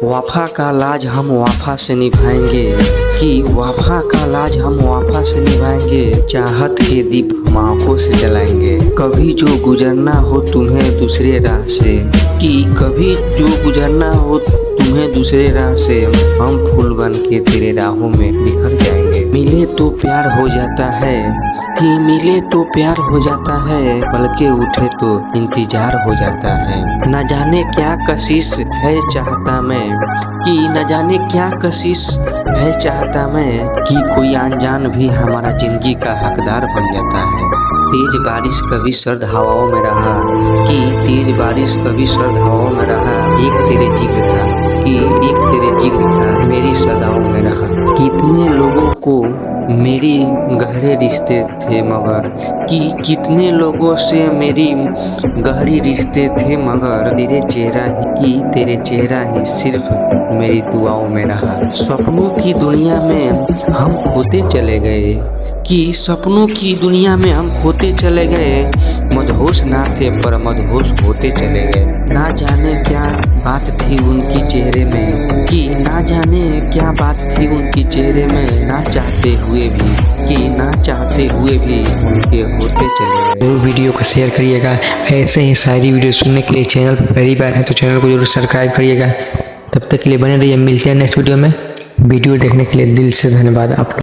वफा का लाज हम वफा से निभाएंगे, कि वफा का लाज हम वफा से निभाएंगे। चाहत के दीप हम आंखों से जलाएंगे। कभी जो गुजरना हो तुम्हें दूसरे राह से, कि कभी जो गुजरना हो तुम्हें दूसरे राह से, हम फूल बन के तेरे राहों में बिखर जाएंगे। मिले तो प्यार हो जाता है, कि मिले तो प्यार हो जाता है, पलके उठे तो इंतजार हो जाता है। न जाने क्या कशिश है चाहता मैं, कि न जाने क्या कशिश है चाहता मैं, कि कोई अनजान भी हमारा जिंदगी का हकदार बन जाता है। तेज बारिश कभी सर्द हवाओं में रहा, कि तेज बारिश कभी सर्द हवाओं में रहा। एक तेरे जिक्र था, कि एक तेरे जिक्र था, मेरी सदाओं में रहा। कितने लोगों को मेरी गहरे रिश्ते थे मगर, कि कितने लोगों से मेरी गहरी रिश्ते थे मगर, तेरे चेहरा ही, कि तेरे चेहरा ही सिर्फ मेरी दुआओं में रहा। सपनों की दुनिया में हम खोते चले गए, कि सपनों की दुनिया में हम खोते चले गए। मदहोश ना थे पर मदहोश होते चले गए। ना जाने क्या बात थी उनकी चेहरे में, कि ना जाने क्या बात थी उनकी चेहरे में, ना चाहते हुए भी, कि ना चाहते हुए भी उनके होते चले गए। वीडियो को शेयर करिएगा। ऐसे ही सारी वीडियो सुनने के लिए चैनल पर पहली बार है तो चैनल को जरूर सब्सक्राइब करिएगा। तब तक के लिए बने रहिए, मिलते हैं नेक्स्ट वीडियो में। वीडियो देखने के लिए दिल से धन्यवाद आप।